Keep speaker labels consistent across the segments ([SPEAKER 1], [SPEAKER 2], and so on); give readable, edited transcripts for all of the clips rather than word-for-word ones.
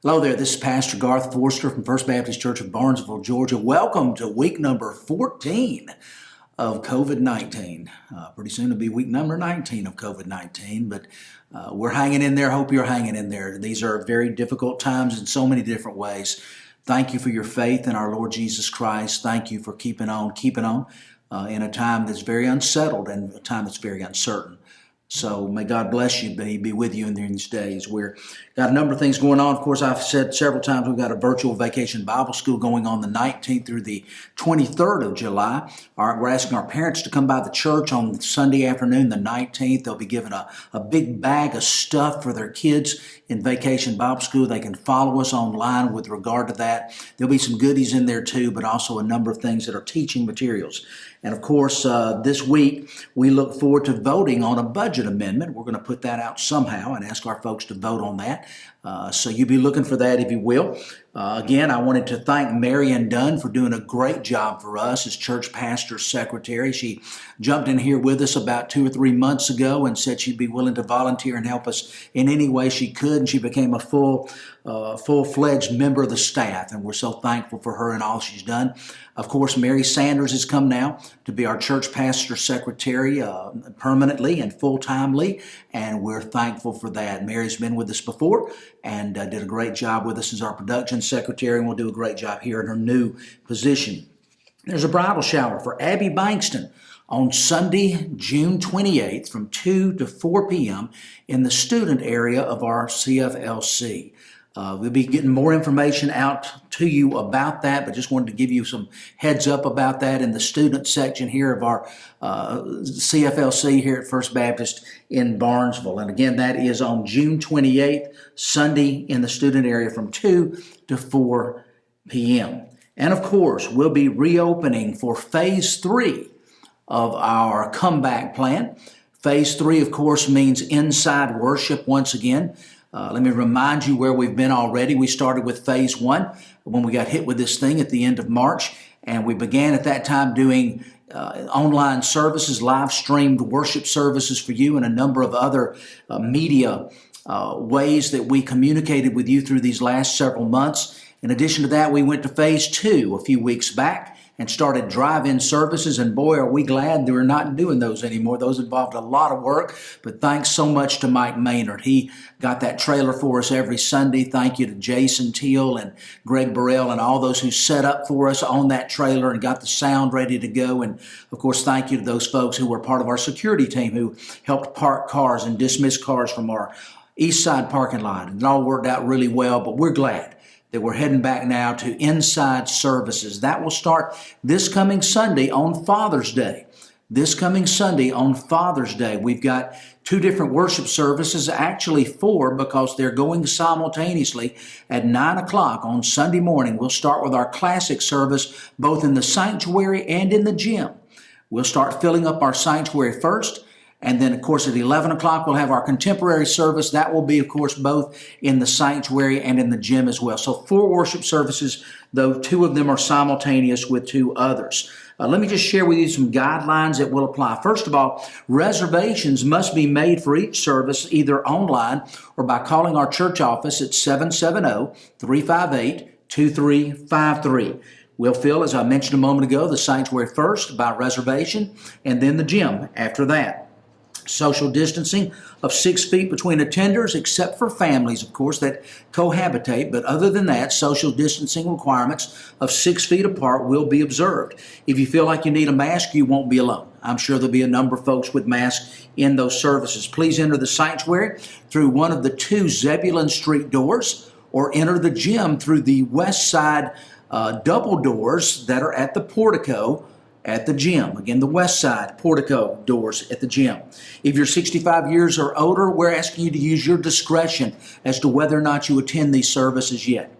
[SPEAKER 1] Hello there, this is Pastor Garth Forster from First Baptist Church of Barnesville, Georgia. Welcome to week number 14 of COVID-19. Pretty soon it'll be week number 19 of COVID-19, but we're hanging in there. Hope you're hanging in there. These are very difficult times in so many different ways. Thank you for your faith in our Lord Jesus Christ. Thank you for keeping on in a time that's very unsettled and a time that's very uncertain. So may God bless you, be with you in these days. We've got a number of things going on. Of course, I've said several times we've got a virtual vacation Bible school going on the 19th through the 23rd of July. We're asking our parents to come by the church on Sunday afternoon, the 19th. They'll be given a big bag of stuff for their kids in Vacation Bible School. They can follow us online with regard to that. There'll be some goodies in there too, but also a number of things that are teaching materials. And of course, this week, we look forward to voting on a budget amendment. We're going to put that out somehow and ask our folks to vote on that. So you'll be looking for that if you will. Again, I wanted to thank Marian Dunn for doing a great job for us as church pastor secretary. She jumped in here with us about 2 or 3 months ago and said she'd be willing to volunteer and help us in any way she could. And she became a full-fledged member of the staff. And we're so thankful for her and all she's done. Of course, Mary Sanders has come now to be our church pastor secretary permanently and full-timely. And we're thankful for that. Mary's been with us before and did a great job with us as our production secretary, and will do a great job here in her new position. There's a bridal shower for Abby Bankston on Sunday, June 28th from 2 to 4 p.m. in the student area of our CFLC. We'll be getting more information out to you about that, but just wanted to give you some heads up about that in the student section here of our CFLC here at First Baptist in Barnesville. And again, that is on June 28th, Sunday in the student area from 2 to 4 p.m. And of course, we'll be reopening for Phase 3 of our comeback plan. Phase 3, of course, means inside worship once again. Let me remind you where we've been already. We started with Phase 1 when we got hit with this thing at the end of March, and we began at that time doing online services, live streamed worship services for you, and a number of other media ways that we communicated with you through these last several months. In addition to that, we went to Phase 2 a few weeks back and started drive-in services, and boy, are we glad that we're not doing those anymore. Those involved a lot of work, but thanks so much to Mike Maynard. He got that trailer for us every Sunday. Thank you to Jason Teal and Greg Burrell and all those who set up for us on that trailer and got the sound ready to go. And of course, thank you to those folks who were part of our security team who helped park cars and dismiss cars from our east side parking lot. It all worked out really well, but we're glad that we're heading back now to inside services. That will start this coming Sunday on Father's Day. This coming Sunday on Father's Day, we've got 2 different worship services, actually 4 because they're going simultaneously at 9 o'clock on Sunday morning. We'll start with our classic service both in the sanctuary and in the gym. We'll start filling up our sanctuary first. And then, of course, at 11 o'clock, we'll have our contemporary service. That will be, of course, both in the sanctuary and in the gym as well. So 4 worship services, though 2 of them are simultaneous with 2 others. Let me just share with you some guidelines that will apply. First of all, reservations must be made for each service either online or by calling our church office at 770-358-2353. We'll fill, as I mentioned a moment ago, the sanctuary first by reservation and then the gym after that. Social distancing of 6 feet between attenders, except for families, of course, that cohabitate. But other than that, social distancing requirements of 6 feet apart will be observed. If you feel like you need a mask, you won't be alone. I'm sure there'll be a number of folks with masks in those services. Please enter the sanctuary through one of the 2 Zebulon Street doors or enter the gym through the west side double doors that are at the portico at the gym. Again, the west side portico doors at the gym. If you're 65 years or older, we're asking you to use your discretion as to whether or not you attend these services yet.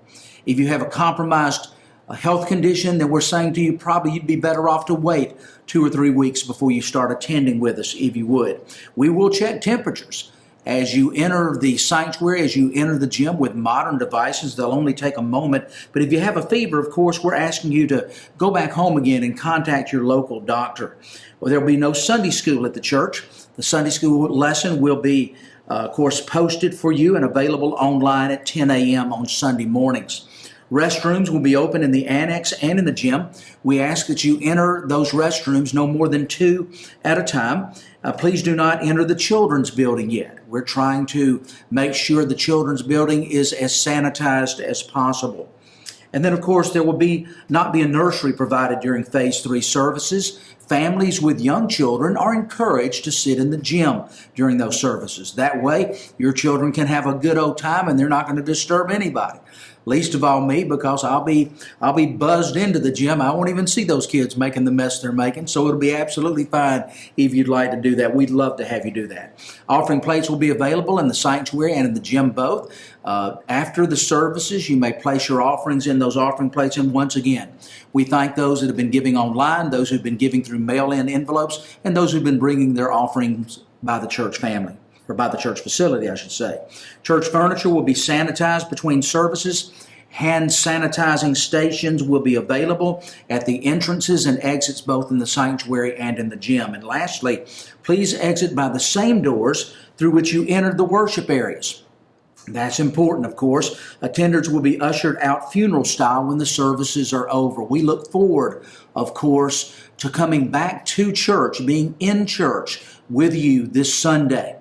[SPEAKER 1] If you have a compromised health condition, then we're saying to you probably you'd be better off to wait 2 or 3 weeks before you start attending with us if you would. We will check temperatures as you enter the sanctuary, as you enter the gym with modern devices. They'll only take a moment. But if you have a fever, of course, we're asking you to go back home again and contact your local doctor. Well, there'll be no Sunday school at the church. The Sunday school lesson will be of course, posted for you and available online at 10 a.m. on Sunday mornings. Restrooms will be open in the annex and in the gym. We ask that you enter those restrooms no more than 2 at a time. Please do not enter the children's building yet. We're trying to make sure the children's building is as sanitized as possible. And then, of course, there will not be a nursery provided during Phase 3 services. Families with young children are encouraged to sit in the gym during those services. That way, your children can have a good old time and they're not going to disturb anybody. Least of all me, because I'll be buzzed into the gym. I won't even see those kids making the mess they're making. So it'll be absolutely fine if you'd like to do that. We'd love to have you do that. Offering plates will be available in the sanctuary and in the gym both. After the services, you may place your offerings in those offering plates. And once again, we thank those that have been giving online, those who've been giving through mail-in envelopes, and those who've been bringing their offerings by the church family, or by the church facility, I should say. Church furniture will be sanitized between services. Hand sanitizing stations will be available at the entrances and exits both in the sanctuary and in the gym. And lastly, please exit by the same doors through which you entered the worship areas. That's important, of course. Attenders will be ushered out funeral style when the services are over. We look forward, of course, to coming back to church, being in church with you this Sunday.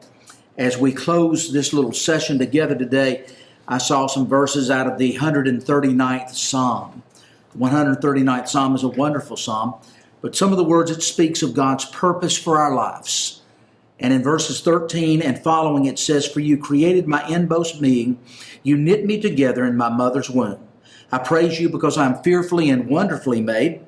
[SPEAKER 1] As we close this little session together today, I saw some verses out of the 139th Psalm. The 139th Psalm is a wonderful psalm, but some of the words it speaks of God's purpose for our lives. And in verses 13 and following, it says, "For you created my inmost being. You knit me together in my mother's womb. I praise you because I am fearfully and wonderfully made.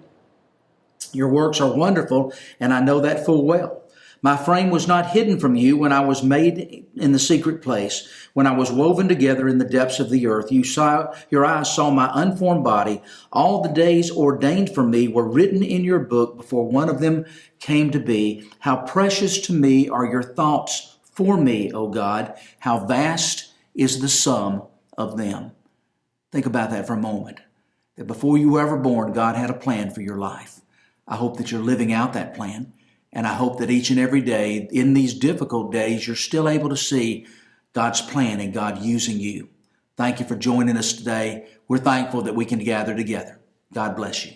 [SPEAKER 1] Your works are wonderful, and I know that full well. My frame was not hidden from you when I was made in the secret place, when I was woven together in the depths of the earth. Your eyes saw my unformed body. All the days ordained for me were written in your book before one of them came to be. How precious to me are your thoughts for me, O God. How vast is the sum of them." Think about that for a moment. That before you were ever born, God had a plan for your life. I hope that you're living out that plan. And I hope that each and every day, in these difficult days, you're still able to see God's plan and God using you. Thank you for joining us today. We're thankful that we can gather together. God bless you.